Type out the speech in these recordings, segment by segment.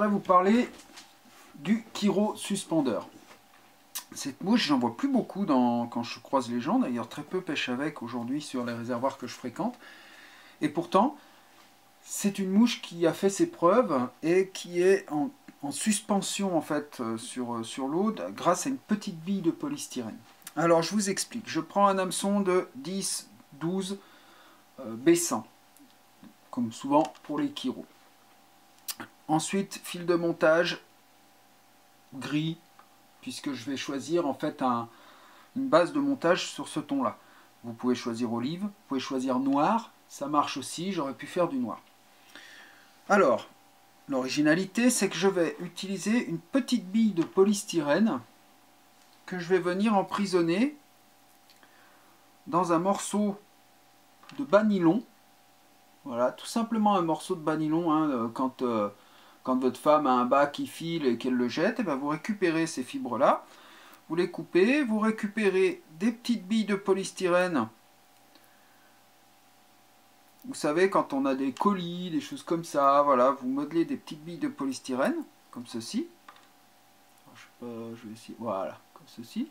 voudrais vous parler du Kiro suspendeur. Cette mouche, j'en vois plus beaucoup quand je croise les gens, d'ailleurs très peu pêchent avec aujourd'hui sur les réservoirs que je fréquente. Et pourtant, c'est une mouche qui a fait ses preuves et qui est en suspension en fait sur l'eau grâce à une petite bille de polystyrène. Alors je vous explique, je prends un hameçon de 10-12 B100, comme souvent pour les Kiro. Ensuite, fil de montage gris, puisque je vais choisir en fait une base de montage sur ce ton là. Vous pouvez choisir olive, vous pouvez choisir noir, ça marche aussi, j'aurais pu faire du noir. Alors, l'originalité, c'est que je vais utiliser une petite bille de polystyrène que je vais venir emprisonner dans un morceau de bas nylon. Voilà, tout simplement un morceau de bas nylon. Hein, quand votre femme a un bas qui file et qu'elle le jette, et bien vous récupérez ces fibres-là, vous les coupez, vous récupérez des petites billes de polystyrène. Vous savez, quand on a des colis, des choses comme ça, voilà, vous modelez des petites billes de polystyrène, comme ceci. Alors, je vais essayer, voilà, comme ceci.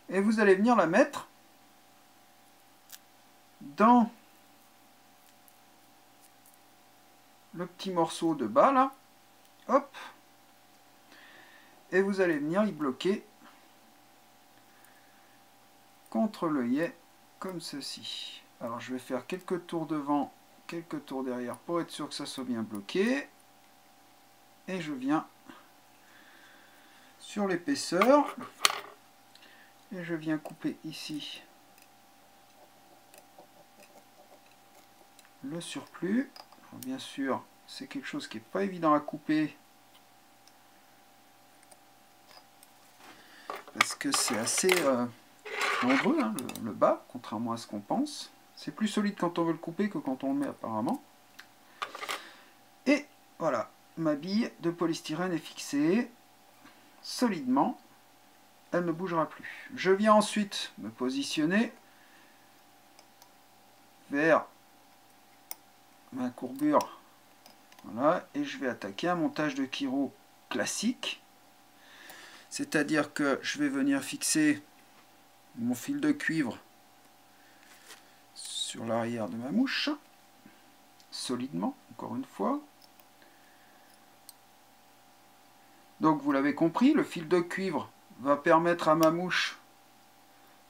Et vous allez venir la mettre dans le petit morceau de bas, là. Hop. Et vous allez venir y bloquer contre l'œillet, comme ceci. Alors je vais faire quelques tours devant, quelques tours derrière pour être sûr que ça soit bien bloqué. Et je viens sur l'épaisseur. Et je viens couper ici le surplus. Alors, bien sûr, c'est quelque chose qui n'est pas évident à couper. Parce que c'est assez nombreux, hein, le bas, contrairement à ce qu'on pense. C'est plus solide quand on veut le couper que quand on le met apparemment. Et voilà, ma bille de polystyrène est fixée solidement. Elle ne bougera plus. Je viens ensuite me positionner vers ma courbure. Voilà, et je vais attaquer un montage de Kiro classique. C'est-à-dire que je vais venir fixer mon fil de cuivre sur l'arrière de ma mouche, solidement, encore une fois. Donc vous l'avez compris, le fil de cuivre va permettre à ma mouche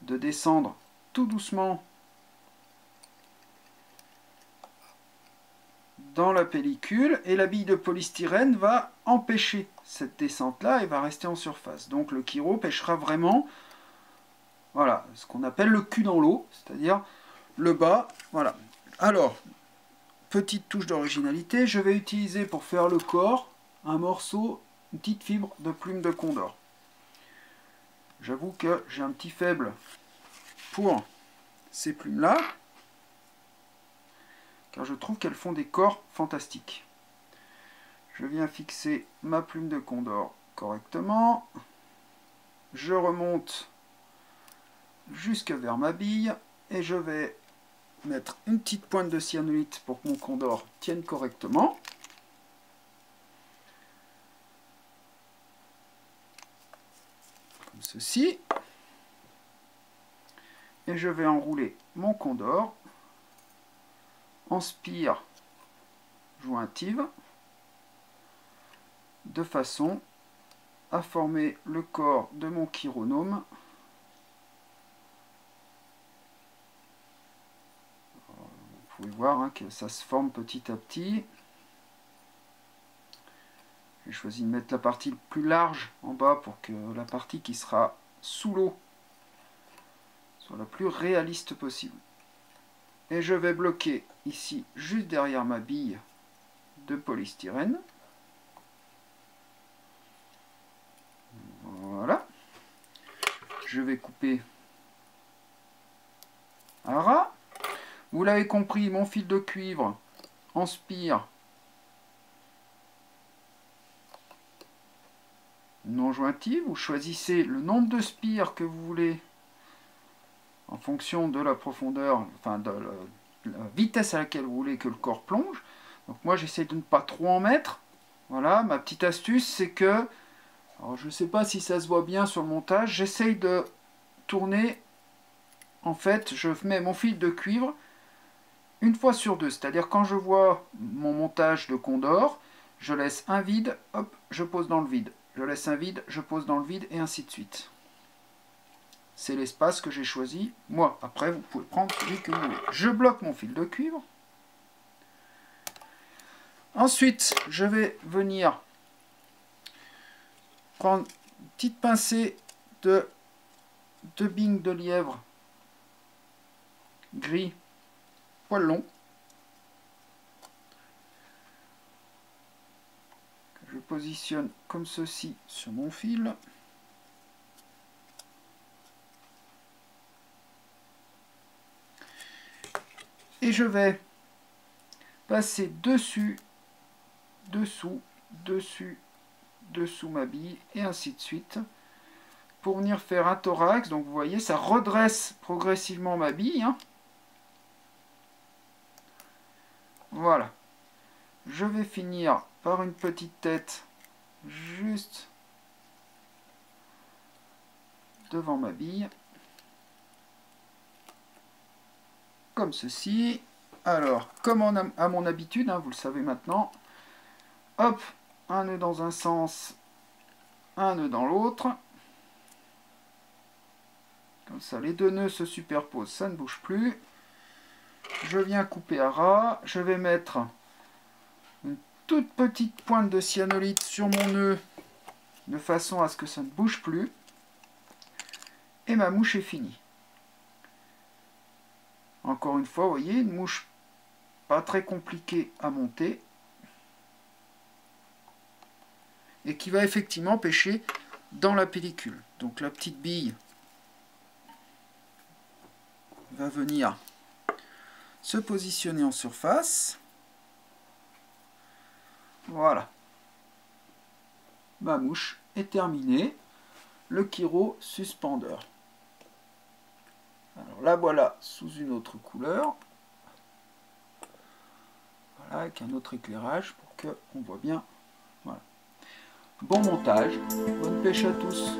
de descendre tout doucement dans la pellicule, et la bille de polystyrène va empêcher cette descente-là et va rester en surface. Donc le Kiro pêchera vraiment, voilà, ce qu'on appelle le cul dans l'eau, c'est-à-dire le bas, voilà. Alors, petite touche d'originalité, je vais utiliser pour faire le corps un morceau, une petite fibre de plume de condor. J'avoue que j'ai un petit faible pour ces plumes-là, car je trouve qu'elles font des corps fantastiques. Je viens fixer ma plume de condor correctement. Je remonte jusque vers ma bille et je vais mettre une petite pointe de cyanolite pour que mon condor tienne correctement. Comme ceci. Et je vais enrouler mon condor en spire jointive de façon à former le corps de mon chironome. Vous pouvez voir hein, que ça se forme petit à petit. J'ai choisi de mettre la partie plus large en bas pour que la partie qui sera sous l'eau soit la plus réaliste possible. Et je vais bloquer ici, juste derrière ma bille de polystyrène. Voilà. Je vais couper à ras. Vous l'avez compris, mon fil de cuivre en spire non jointive. Vous choisissez le nombre de spires que vous voulez en fonction de la profondeur, enfin de la vitesse à laquelle vous voulez que le corps plonge. Donc moi j'essaie de ne pas trop en mettre, Voilà, ma petite astuce, c'est que, alors je ne sais pas si ça se voit bien sur le montage, j'essaye de tourner, en fait, je mets mon fil de cuivre une fois sur deux, c'est-à-dire quand je vois mon montage de Condor, je laisse un vide, hop, je pose dans le vide, je laisse un vide, je pose dans le vide, et ainsi de suite. C'est l'espace que j'ai choisi, moi. Après, vous pouvez prendre celui que vous voulez. Je bloque mon fil de cuivre. Ensuite, je vais venir prendre une petite pincée de dubbing de lièvre gris poil long. Que je positionne comme ceci sur mon fil. Et je vais passer dessus, dessous, dessus, dessous ma bille, et ainsi de suite, pour venir faire un thorax. Donc vous voyez, ça redresse progressivement ma bille. Hein. Voilà. Je vais finir par une petite tête juste devant ma bille. Comme ceci. Alors, comme à mon habitude, hein, vous le savez maintenant, hop, un nœud dans un sens, un nœud dans l'autre. Comme ça, les deux nœuds se superposent, ça ne bouge plus. Je viens couper à ras. Je vais mettre une toute petite pointe de cyanolite sur mon nœud, de façon à ce que ça ne bouge plus. Et ma mouche est finie. Encore une fois, vous voyez, une mouche pas très compliquée à monter. Et qui va effectivement pêcher dans la pellicule. Donc la petite bille va venir se positionner en surface. Voilà. Ma mouche est terminée. Le Kiro Suspender. Alors la voilà sous une autre couleur. Voilà, avec un autre éclairage pour qu'on voit bien. Voilà. Bon montage. Bonne pêche à tous.